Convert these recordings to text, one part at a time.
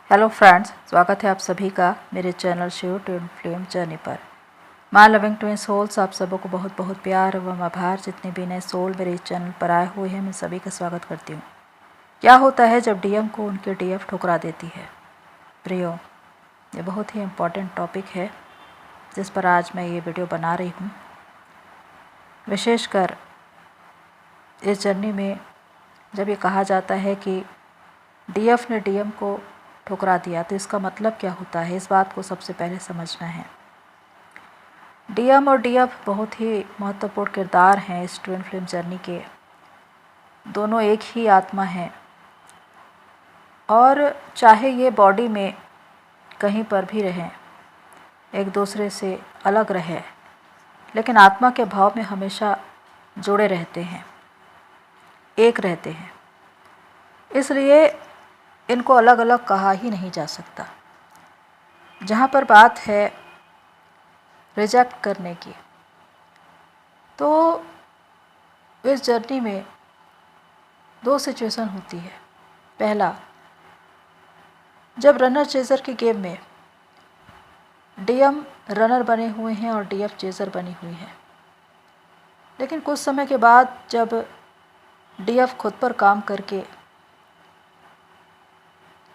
Hello friends, स्वागत है आप सभी का मेरे channel Shiv twin flame journey पर। माय लविंग ट्विन सोल्स, आप सबों को बहुत बहुत प्यार एवं आभार। जितने भी नए सोल मेरे इस चैनल पर आए हुए हैं, मैं सभी का स्वागत करती हूँ। क्या होता है जब डीएम को उनके डीएफ ठुकरा देती है? प्रियो, ये बहुत ही इम्पोर्टेंट टॉपिक है जिस पर आज मैं ये वीडियो बना रही हूँ। विशेषकर इस जर्नी में जब ये कहा जाता है कि डीएफ ने डीएम को ठुकरा दिया, तो इसका मतलब क्या होता है, इस बात को सबसे पहले समझना है। डीएम और डीएफ बहुत ही महत्वपूर्ण किरदार हैं इस ट्विन फ्लेम जर्नी के। दोनों एक ही आत्मा हैं और चाहे ये बॉडी में कहीं पर भी रहें, एक दूसरे से अलग रहें, लेकिन आत्मा के भाव में हमेशा जुड़े रहते हैं, एक रहते हैं। इसलिए इनको अलग अलग कहा ही नहीं जा सकता। जहाँ पर बात है रिजेक्ट करने की, तो इस जर्नी में दो सिचुएशन होती है। पहला, जब रनर चेजर की गेम में डीएम रनर बने हुए हैं और डीएफ चेजर बनी हुई है, लेकिन कुछ समय के बाद जब डीएफ खुद पर काम करके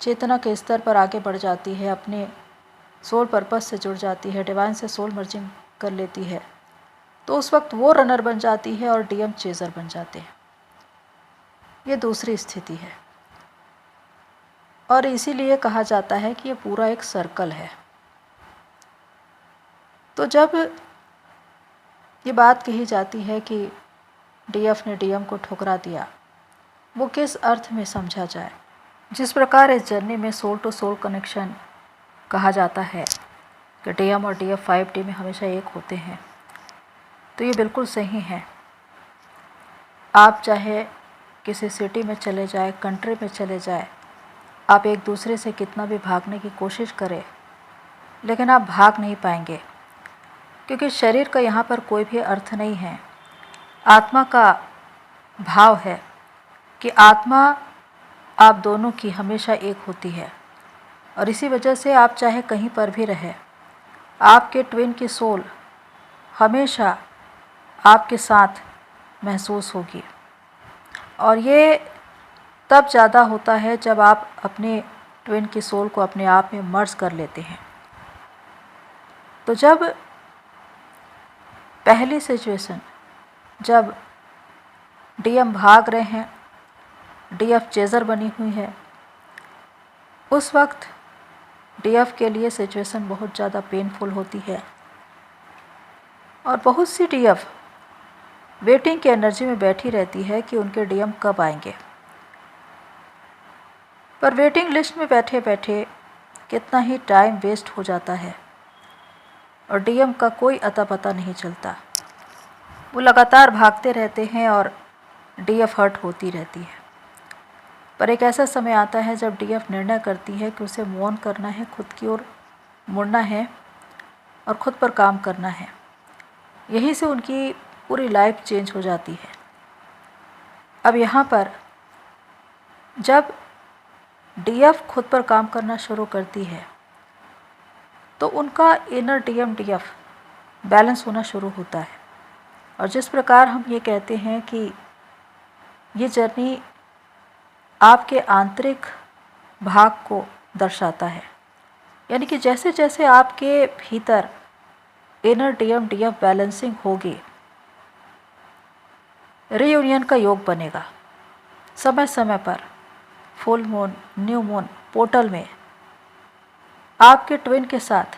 चेतना के स्तर पर आगे बढ़ जाती है, अपने सोल पर्पस से जुड़ जाती है, डिवाइन से सोल मर्जिंग कर लेती है, तो उस वक्त वो रनर बन जाती है और डीएम चेजर बन जाते हैं। ये दूसरी स्थिति है और इसीलिए कहा जाता है कि ये पूरा एक सर्कल है। तो जब ये बात कही जाती है कि डीएफ ने डीएम को ठुकरा दिया, वो किस अर्थ में समझा जाए? जिस प्रकार इस जर्नी में सोल टू सोल कनेक्शन कहा जाता है कि डीएम और डीएफ 5D में हमेशा एक होते हैं, तो ये बिल्कुल सही है। आप चाहे किसी सिटी में चले जाए, कंट्री में चले जाए, आप एक दूसरे से कितना भी भागने की कोशिश करें, लेकिन आप भाग नहीं पाएंगे, क्योंकि शरीर का यहाँ पर कोई भी अर्थ नहीं है। आत्मा का भाव है कि आत्मा आप दोनों की हमेशा एक होती है, और इसी वजह से आप चाहे कहीं पर भी रहें, आपके ट्विन की सोल हमेशा आपके साथ महसूस होगी। और ये तब ज़्यादा होता है जब आप अपने ट्विन की सोल को अपने आप में मर्ज कर लेते हैं। तो जब पहली सिचुएशन, जब डीएम भाग रहे हैं, डीएफ चेजर बनी हुई है, उस वक्त डीएफ के लिए सिचुएशन बहुत ज़्यादा पेनफुल होती है और बहुत सी डीएफ वेटिंग की एनर्जी में बैठी रहती है कि उनके डीएम कब आएंगे। पर वेटिंग लिस्ट में बैठे बैठे कितना ही टाइम वेस्ट हो जाता है और डीएम का कोई अता पता नहीं चलता। वो लगातार भागते रहते हैं और डीएफ हर्ट होती रहती है। पर एक ऐसा समय आता है जब डीएफ निर्णय करती है कि उसे मूव ऑन करना है, खुद की ओर मुड़ना है और खुद पर काम करना है। यहीं से उनकी पूरी लाइफ चेंज हो जाती है। अब यहाँ पर जब डीएफ खुद पर काम करना शुरू करती है, तो उनका इनर डीएम डीएफ बैलेंस होना शुरू होता है। और जिस प्रकार हम ये कहते हैं कि ये जर्नी आपके आंतरिक भाग को दर्शाता है, यानी कि जैसे जैसे आपके भीतर इनर डीएम डीएफ बैलेंसिंग होगी, रीयूनियन का योग बनेगा। समय समय पर full moon, new moon, portal में आपके ट्विन के साथ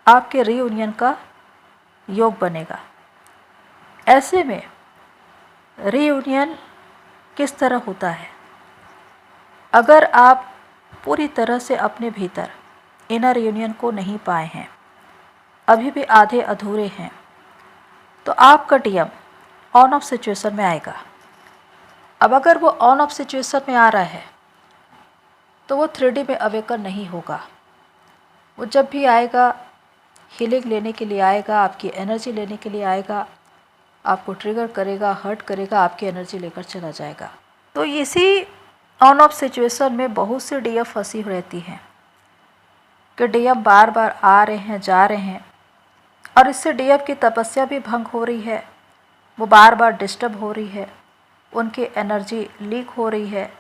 आपके रीयूनियन का योग बनेगा। ऐसे में रीयूनियन किस तरह होता है? अगर आप पूरी तरह से अपने भीतर इनर यूनियन को नहीं पाए हैं, अभी भी आधे अधूरे हैं, तो आपका डीएम ऑन ऑफ सिचुएशन में आएगा। अब अगर वो ऑन ऑफ सिचुएशन में आ रहा है, तो वो 3D में अवेकन नहीं होगा। वो जब भी आएगा, हीलिंग लेने के लिए आएगा, आपकी एनर्जी लेने के लिए आएगा, आपको ट्रिगर करेगा, हर्ट करेगा, आपकी एनर्जी लेकर चला जाएगा। तो इसी ऑन ऑफ सिचुएशन में बहुत सी डीएफ फंसी रहती हैं कि डीएम बार बार आ रहे हैं, जा रहे हैं, और इससे डीएफ की तपस्या भी भंग हो रही है। वो बार बार डिस्टर्ब हो रही है, उनकी एनर्जी लीक हो रही है,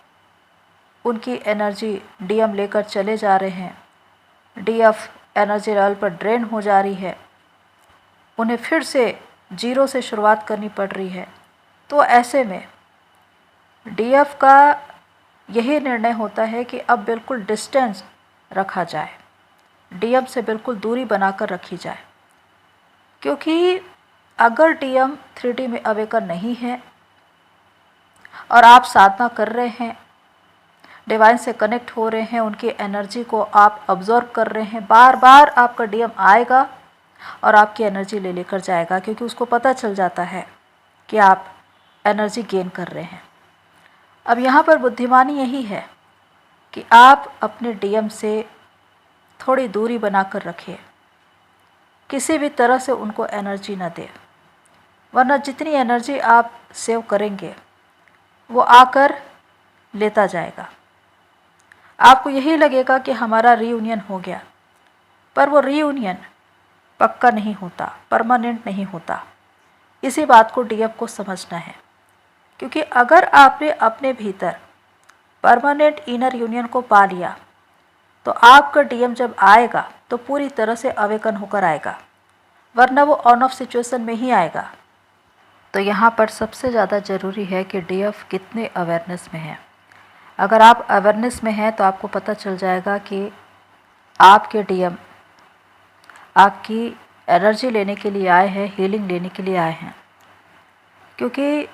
उनकी एनर्जी डीएम लेकर चले जा रहे हैं, डीएफ एनर्जी लेवल पर ड्रेन हो जा रही है, उन्हें फिर से जीरो से शुरुआत करनी पड़ रही है। तो ऐसे में डीएफ का यही निर्णय होता है कि अब बिल्कुल डिस्टेंस रखा जाए, डीएम से बिल्कुल दूरी बनाकर रखी जाए, क्योंकि अगर डीएम 3D में अवेकन नहीं है और आप साधना कर रहे हैं, डिवाइन से कनेक्ट हो रहे हैं, उनकी एनर्जी को आप ऑब्जर्व कर रहे हैं, बार बार आपका डीएम आएगा और आपकी एनर्जी ले लेकर जाएगा, क्योंकि उसको पता चल जाता है कि आप एनर्जी गेन कर रहे हैं। अब यहाँ पर बुद्धिमानी यही है कि आप अपने डीएम से थोड़ी दूरी बनाकर रखें, किसी भी तरह से उनको एनर्जी न दें, वरना जितनी एनर्जी आप सेव करेंगे वो आकर लेता जाएगा। आपको यही लगेगा कि हमारा रीयूनियन हो गया, पर वो रीयूनियन पक्का नहीं होता, परमानेंट नहीं होता। इसी बात को डीएफ को समझना है, क्योंकि अगर आपने अपने भीतर परमानेंट इनर यूनियन को पा लिया तो आपका डीएम जब आएगा तो पूरी तरह से अवेकन होकर आएगा, वरना वो ऑन ऑफ सिचुएशन में ही आएगा। तो यहाँ पर सबसे ज़्यादा ज़रूरी है कि डीएफ कितने अवेयरनेस में है। अगर आप अवेयरनेस में हैं तो आपको पता चल जाएगा कि आपके डीएम आपकी एनर्जी लेने के लिए आए हैं, हीलिंग लेने के लिए आए हैं। क्योंकि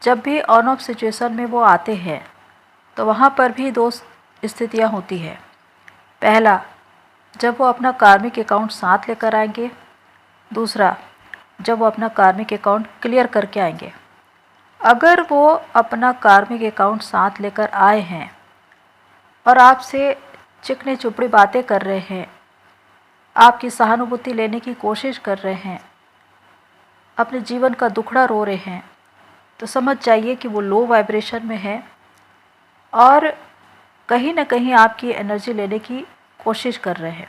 जब भी ऑन ऑफ सिचुएशन में वो आते हैं तो वहाँ पर भी दो स्थितियाँ होती है। पहला, जब वो अपना कार्मिक अकाउंट साथ लेकर आएंगे। दूसरा, जब वो अपना कार्मिक अकाउंट क्लियर करके आएंगे। अगर वो अपना कार्मिक अकाउंट साथ लेकर आए हैं और आपसे चिकनी चुपड़ी बातें कर रहे हैं, आपकी सहानुभूति लेने की कोशिश कर रहे हैं, अपने जीवन का दुखड़ा रो रहे हैं, तो समझ जाइए कि वो लो वाइब्रेशन में है और कहीं ना कहीं आपकी एनर्जी लेने की कोशिश कर रहे हैं।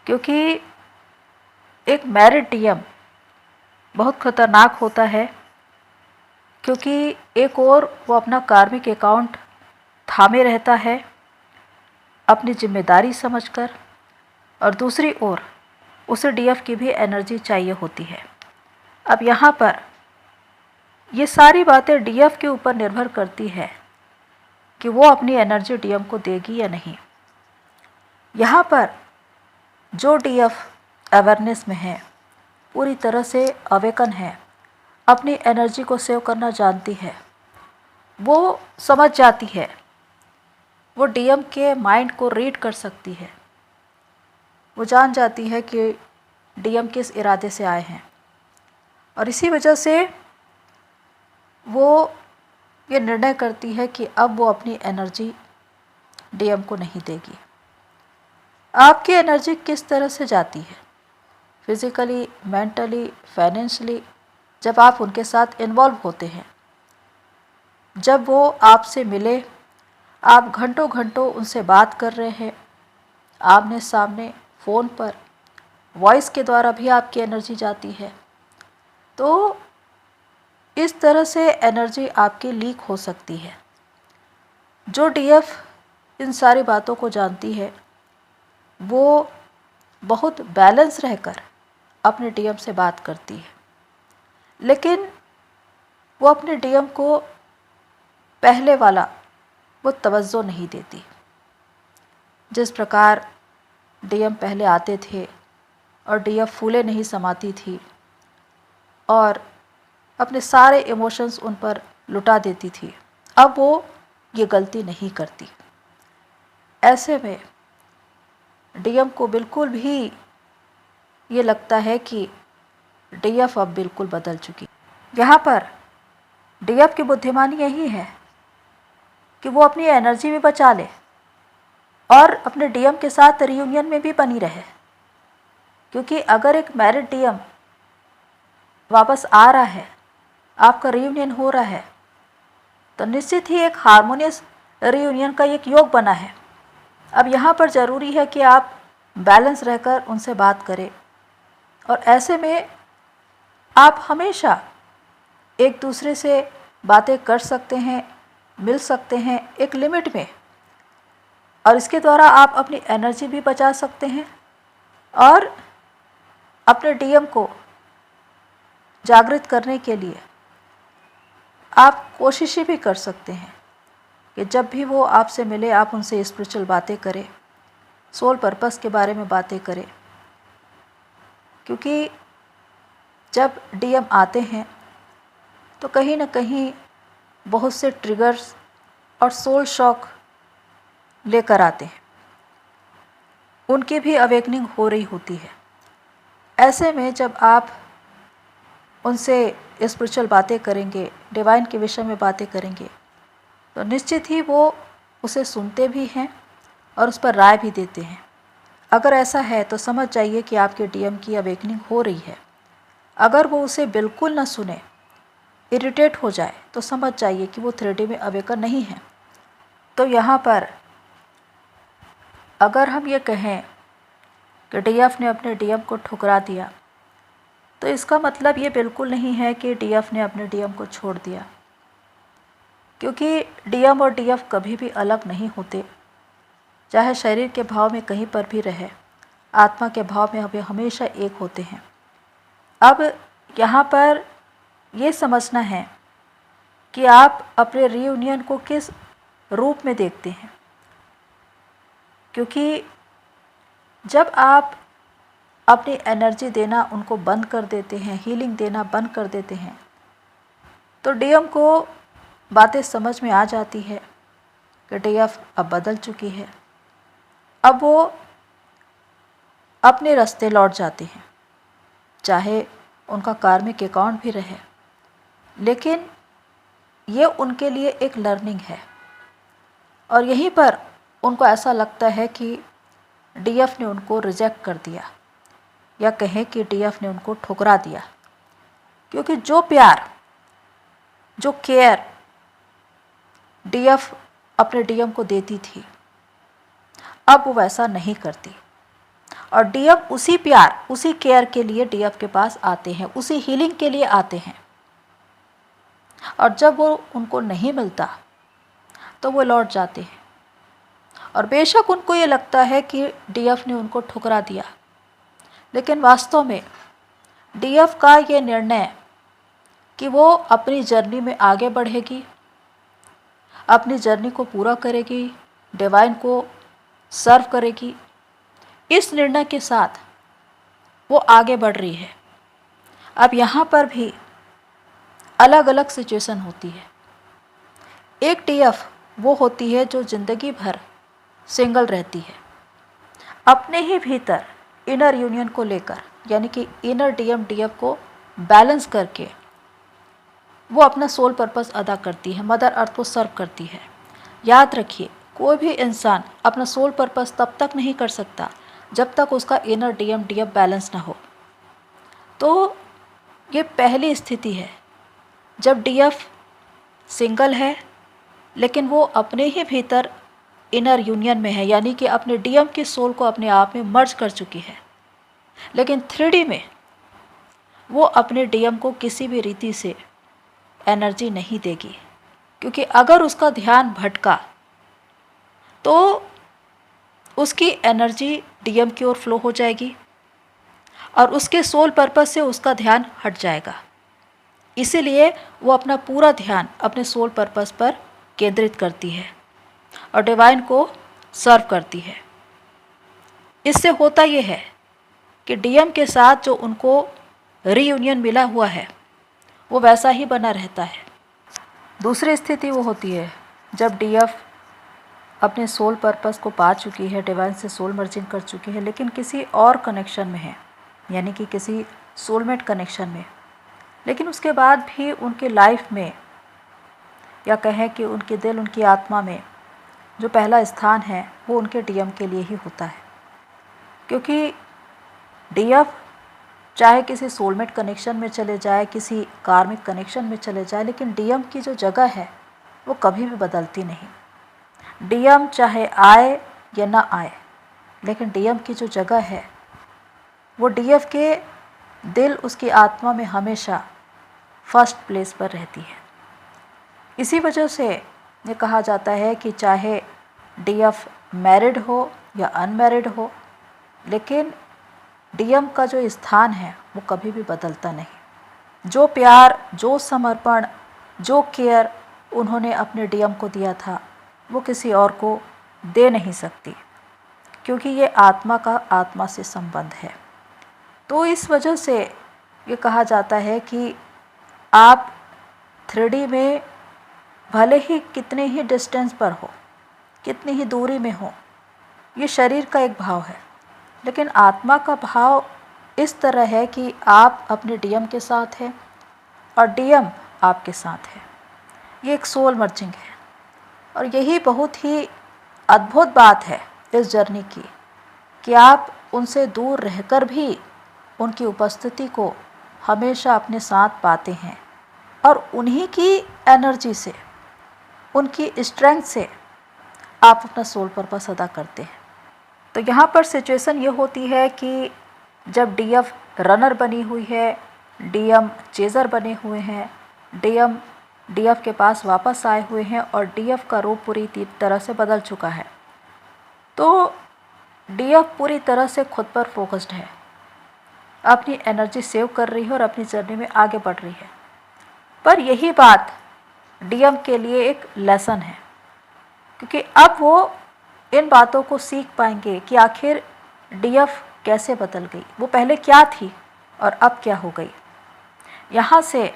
क्योंकि एक मैरिड डीएम बहुत खतरनाक होता है, क्योंकि एक और वो अपना कार्मिक अकाउंट थामे रहता है अपनी जिम्मेदारी समझकर, और दूसरी ओर उसे डीएफ की भी एनर्जी चाहिए होती है। अब यहाँ पर ये सारी बातें डीएफ के ऊपर निर्भर करती है कि वो अपनी एनर्जी डीएम को देगी या नहीं। यहाँ पर जो डीएफ अवेयरनेस में है, पूरी तरह से अवेकन है, अपनी एनर्जी को सेव करना जानती है, वो समझ जाती है, वो डीएम के माइंड को रीड कर सकती है, वो जान जाती है कि डीएम किस इरादे से आए हैं, और इसी वजह से वो ये निर्णय करती है कि अब वो अपनी एनर्जी डीएम को नहीं देगी। आपकी एनर्जी किस तरह से जाती है, फिज़िकली, मेंटली, फाइनेंशियली, जब आप उनके साथ इन्वॉल्व होते हैं, जब वो आपसे मिले, आप घंटों घंटों उनसे बात कर रहे हैं, आमने सामने, फ़ोन पर, वॉइस के द्वारा भी आपकी एनर्जी जाती है। तो इस तरह से एनर्जी आपकी लीक हो सकती है। जो डीएफ इन सारी बातों को जानती है, वो बहुत बैलेंस रहकर अपने डीएम से बात करती है, लेकिन वो अपने डीएम को पहले वाला वो तवज्जो नहीं देती। जिस प्रकार डीएम पहले आते थे और डीएफ फूले नहीं समाती थी और अपने सारे इमोशंस उन पर लुटा देती थी, अब वो ये गलती नहीं करती। ऐसे में डीएम को बिल्कुल भी ये लगता है कि डीएफ अब बिल्कुल बदल चुकी। यहाँ पर डीएफ की बुद्धिमानी यही है कि वो अपनी एनर्जी भी बचा ले और अपने डीएम के साथ रियूनियन में भी बनी रहे। क्योंकि अगर एक मैरिड डीएम वापस आ रहा है, आपका रियूनियन हो रहा है, तो निश्चित ही एक हार्मोनियस रियूनियन का एक योग बना है। अब यहाँ पर ज़रूरी है कि आप बैलेंस रहकर उनसे बात करें, और ऐसे में आप हमेशा एक दूसरे से बातें कर सकते हैं, मिल सकते हैं एक लिमिट में, और इसके द्वारा आप अपनी एनर्जी भी बचा सकते हैं और अपने डीएम को जागृत करने के लिए आप कोशिशें भी कर सकते हैं कि जब भी वो आपसे मिले आप उनसे स्पिरिचुअल बातें करें, सोल पर्पस के बारे में बातें करें। क्योंकि जब डीएम आते हैं तो कहीं ना कहीं बहुत से ट्रिगर्स और सोल शॉक लेकर आते हैं, उनकी भी अवेकनिंग हो रही होती है। ऐसे में जब आप उनसे स्पिरिचुअल बातें करेंगे, डिवाइन के विषय में बातें करेंगे, तो निश्चित ही वो उसे सुनते भी हैं और उस पर राय भी देते हैं। अगर ऐसा है तो समझ जाइए कि आपके डीएम की अवेकनिंग हो रही है। अगर वो उसे बिल्कुल ना सुने, इरिटेट हो जाए, तो समझ जाइए कि वो 3D में अवेकन नहीं है। तो यहाँ पर अगर हम ये कहें कि डीएफ ने अपने डीएम को ठुकरा दिया, तो इसका मतलब ये बिल्कुल नहीं है कि डीएफ ने अपने डीएम को छोड़ दिया, क्योंकि डीएम और डीएफ कभी भी अलग नहीं होते। चाहे शरीर के भाव में कहीं पर भी रहे, आत्मा के भाव में वे हमेशा एक होते हैं। अब यहाँ पर ये समझना है कि आप अपने रीयूनियन को किस रूप में देखते हैं, क्योंकि जब आप अपनी एनर्जी देना उनको बंद कर देते हैं, हीलिंग देना बंद कर देते हैं, तो डीएम को बातें समझ में आ जाती है कि डीएफ अब बदल चुकी है। अब वो अपने रास्ते लौट जाते हैं, चाहे उनका कार्मिक अकाउंट भी रहे, लेकिन ये उनके लिए एक लर्निंग है। और यहीं पर उनको ऐसा लगता है कि डीएफ ने उनको रिजेक्ट कर दिया, या कहें कि डीएफ ने उनको ठुकरा दिया, क्योंकि जो प्यार, जो केयर डीएफ अपने डीएम को देती थी, अब वो वैसा नहीं करती। और डीएम उसी प्यार, उसी केयर के लिए डीएफ के पास आते हैं, उसी हीलिंग के लिए आते हैं। और जब वो उनको नहीं मिलता तो वो लौट जाते हैं। और बेशक उनको ये लगता है कि डीएफ ने उनको ठुकरा दिया, लेकिन वास्तव में डीएफ का ये निर्णय कि वो अपनी जर्नी में आगे बढ़ेगी, अपनी जर्नी को पूरा करेगी, डिवाइन को सर्व करेगी, इस निर्णय के साथ वो आगे बढ़ रही है। अब यहाँ पर भी अलग अलग सिचुएशन होती है। एक डीएफ वो होती है जो ज़िंदगी भर सिंगल रहती है, अपने ही भीतर इनर यूनियन को लेकर, यानी कि इनर डीएम डीएफ को बैलेंस करके वो अपना सोल पर्पस अदा करती है, मदर अर्थ को सर्व करती है। याद रखिए, कोई भी इंसान अपना सोल पर्पस तब तक नहीं कर सकता जब तक उसका इनर डीएम डीएफ बैलेंस ना हो। तो ये पहली स्थिति है जब डीएफ सिंगल है, लेकिन वो अपने ही भीतर इनर यूनियन में है, यानी कि अपने डीएम की सोल को अपने आप में मर्ज कर चुकी है। लेकिन 3D में वो अपने डीएम को किसी भी रीति से एनर्जी नहीं देगी, क्योंकि अगर उसका ध्यान भटका तो उसकी एनर्जी डीएम की ओर फ्लो हो जाएगी और उसके सोल पर्पस से उसका ध्यान हट जाएगा। इसीलिए वो अपना पूरा ध्यान अपने सोल पर्पस पर केंद्रित करती है और डिवाइन को सर्व करती है। इससे होता ये है कि डीएम के साथ जो उनको रीयूनियन मिला हुआ है वो वैसा ही बना रहता है। दूसरी स्थिति वो होती है जब डीएफ अपने सोल पर्पस को पा चुकी है, डिवाइन से सोल मर्जिंग कर चुकी है, लेकिन किसी और कनेक्शन में है, यानी कि किसी सोलमेट कनेक्शन में। लेकिन उसके बाद भी उनके लाइफ में, या कहें कि उनके दिल, उनकी आत्मा में जो पहला स्थान है वो उनके डीएम के लिए ही होता है। क्योंकि डीएफ चाहे किसी सोलमेट कनेक्शन में चले जाए, किसी कार्मिक कनेक्शन में चले जाए, लेकिन डीएम की जो जगह है वो कभी भी बदलती नहीं। डीएम चाहे आए या ना आए, लेकिन डीएम की जो जगह है वो डीएफ के दिल, उसकी आत्मा में हमेशा फर्स्ट प्लेस पर रहती है। इसी वजह से ये कहा जाता है कि चाहे डीएफ मैरिड हो या अनमैरिड हो, लेकिन डीएम का जो स्थान है वो कभी भी बदलता नहीं। जो प्यार, जो समर्पण, जो केयर उन्होंने अपने डीएम को दिया था वो किसी और को दे नहीं सकती, क्योंकि ये आत्मा का आत्मा से संबंध है। तो इस वजह से ये कहा जाता है कि आप 3D में भले ही कितने ही डिस्टेंस पर हो, कितनी ही दूरी में हो, ये शरीर का एक भाव है, लेकिन आत्मा का भाव इस तरह है कि आप अपने डीएम के साथ हैं और डीएम आपके साथ है। ये एक सोल मर्जिंग है और यही बहुत ही अद्भुत बात है इस जर्नी की कि आप उनसे दूर रहकर भी उनकी उपस्थिति को हमेशा अपने साथ पाते हैं और उन्हीं की एनर्जी से, उनकी स्ट्रेंथ से आप अपना सोल पर्पस अदा करते हैं। तो यहाँ पर सिचुएशन ये होती है कि जब डीएफ रनर बनी हुई है, डीएम चेज़र बने हुए हैं, डीएम डीएफ के पास वापस आए हुए हैं और डीएफ का रूप पूरी तरह से बदल चुका है, तो डीएफ पूरी तरह से खुद पर फोकस्ड है, अपनी एनर्जी सेव कर रही है और अपनी जर्नी में आगे बढ़ रही है। पर यही बात डीएम के लिए एक लेसन है, क्योंकि अब वो इन बातों को सीख पाएंगे कि आखिर डीएफ कैसे बदल गई, वो पहले क्या थी और अब क्या हो गई। यहाँ से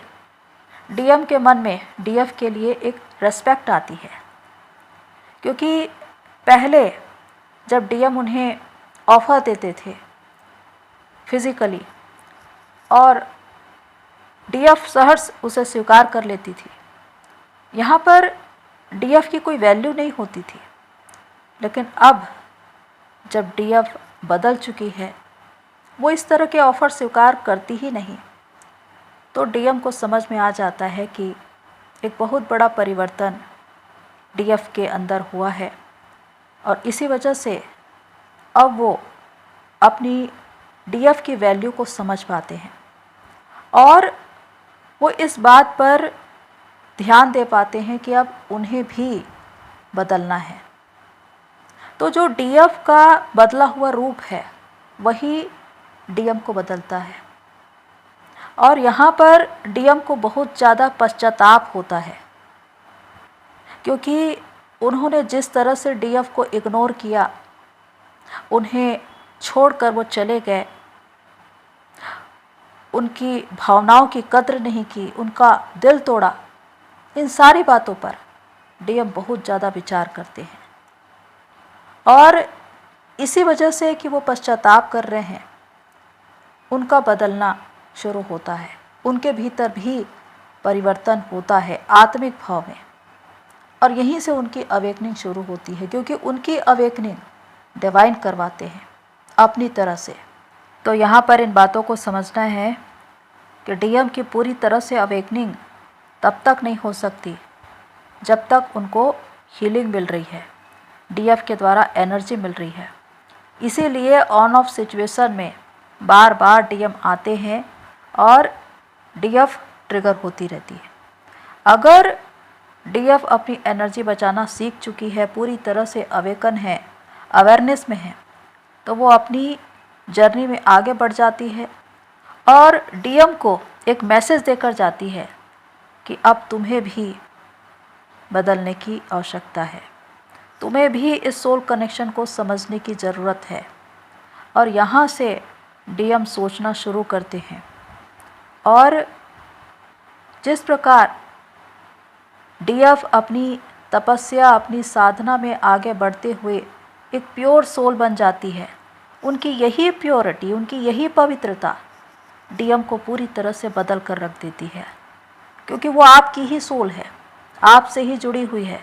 डीएम के मन में डीएफ के लिए एक रेस्पेक्ट आती है, क्योंकि पहले जब डीएम उन्हें ऑफ़र देते थे फिज़िकली और डीएफ सहर्ष उसे स्वीकार कर लेती थी, यहाँ पर डीएफ की कोई वैल्यू नहीं होती थी। लेकिन अब जब डीएफ बदल चुकी है, वो इस तरह के ऑफ़र स्वीकार करती ही नहीं, तो डीएम को समझ में आ जाता है कि एक बहुत बड़ा परिवर्तन डीएफ के अंदर हुआ है और इसी वजह से अब वो अपनी डीएफ की वैल्यू को समझ पाते हैं और वो इस बात पर ध्यान दे पाते हैं कि अब उन्हें भी बदलना है। तो जो डीएफ का बदला हुआ रूप है वही डीएम को बदलता है और यहाँ पर डीएम को बहुत ज़्यादा पश्चाताप होता है, क्योंकि उन्होंने जिस तरह से डीएफ को इग्नोर किया, उन्हें छोड़कर वो चले गए, उनकी भावनाओं की कद्र नहीं की, उनका दिल तोड़ा, इन सारी बातों पर डीएम बहुत ज़्यादा विचार करते हैं और इसी वजह से कि वो पश्चाताप कर रहे हैं, उनका बदलना शुरू होता है, उनके भीतर भी परिवर्तन होता है आत्मिक भाव में और यहीं से उनकी अवेकनिंग शुरू होती है, क्योंकि उनकी अवेकनिंग डिवाइन करवाते हैं अपनी तरह से। तो यहाँ पर इन बातों को समझना है कि डीएम की पूरी तरह से अवेकनिंग तब तक नहीं हो सकती जब तक उनको हीलिंग मिल रही है, डीएफ के द्वारा एनर्जी मिल रही है। इसीलिए ऑन ऑफ सिचुएशन में बार बार डीएम आते हैं और डीएफ ट्रिगर होती रहती है। अगर डीएफ अपनी एनर्जी बचाना सीख चुकी है, पूरी तरह से अवेकन है, अवेयरनेस में है, तो वो अपनी जर्नी में आगे बढ़ जाती है और डीएम को एक मैसेज देकर जाती है कि अब तुम्हें भी बदलने की आवश्यकता है, तुम्हें भी इस सोल कनेक्शन को समझने की ज़रूरत है। और यहाँ से डीएम सोचना शुरू करते हैं और जिस प्रकार डीएफ अपनी तपस्या, अपनी साधना में आगे बढ़ते हुए एक प्योर सोल बन जाती है, उनकी यही प्योरिटी, उनकी यही पवित्रता डीएम को पूरी तरह से बदल कर रख देती है, क्योंकि वो आपकी ही सोल है, आपसे ही जुड़ी हुई है।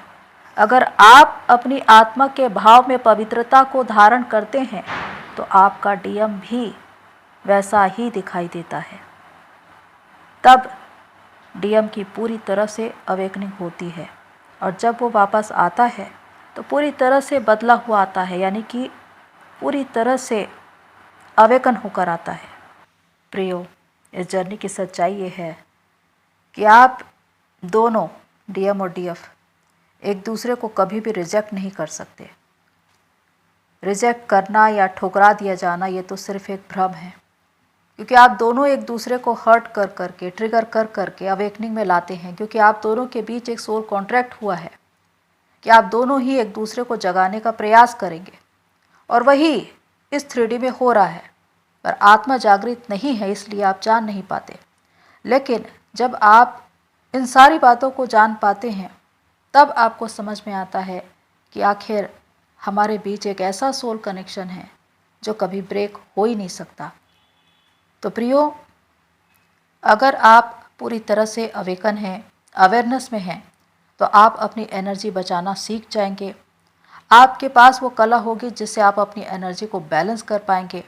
अगर आप अपनी आत्मा के भाव में पवित्रता को धारण करते हैं तो आपका डीएम भी वैसा ही दिखाई देता है। तब डीएम की पूरी तरह से अवेकनिंग होती है और जब वो वापस आता है तो पूरी तरह से बदला हुआ आता है, यानी कि पूरी तरह से अवेकन होकर आता है। प्रियो, इस जर्नी की सच्चाई ये है कि आप दोनों डीएम और डीएफ एक दूसरे को कभी भी रिजेक्ट नहीं कर सकते। रिजेक्ट करना या ठुकरा दिया जाना ये तो सिर्फ एक भ्रम है, क्योंकि आप दोनों एक दूसरे को हर्ट कर करके, ट्रिगर कर करके अवेकनिंग में लाते हैं, क्योंकि आप दोनों के बीच एक सोल कॉन्ट्रैक्ट हुआ है कि आप दोनों ही एक दूसरे को जगाने का प्रयास करेंगे, और वही इस 3D में हो रहा है। पर आत्मा जागृत नहीं है, इसलिए आप जान नहीं पाते। लेकिन जब आप इन सारी बातों को जान पाते हैं, तब आपको समझ में आता है कि आखिर हमारे बीच एक ऐसा सोल कनेक्शन है जो कभी ब्रेक हो ही नहीं सकता। तो प्रियो, अगर आप पूरी तरह से अवेकन हैं, अवेयरनेस में हैं, तो आप अपनी एनर्जी बचाना सीख जाएंगे। आपके पास वो कला होगी जिससे आप अपनी एनर्जी को बैलेंस कर पाएंगे।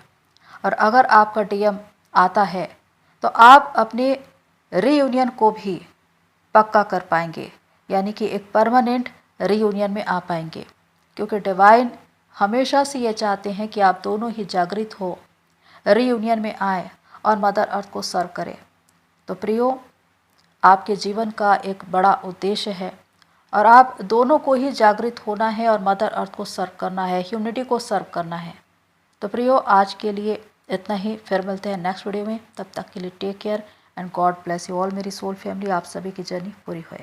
और अगर आपका डीएम आता है तो आप अपने रीयूनियन को भी पक्का कर पाएंगे, यानी कि एक परमानेंट रीयूनियन में आ पाएंगे, क्योंकि डिवाइन हमेशा से ये चाहते हैं कि आप दोनों ही जागृत हो, रीयूनियन में आए और मदर अर्थ को सर्व करें। तो प्रियो, आपके जीवन का एक बड़ा उद्देश्य है और आप दोनों को ही जागृत होना है और मदर अर्थ को सर्व करना है, ह्यूमनिटी को सर्व करना है। तो प्रियो, आज के लिए इतना ही। फिर मिलते हैं नेक्स्ट वीडियो में। तब तक के लिए take care and God bless you all. मेरी सोल फैमिली, आप सभी की जर्नी पूरी होए।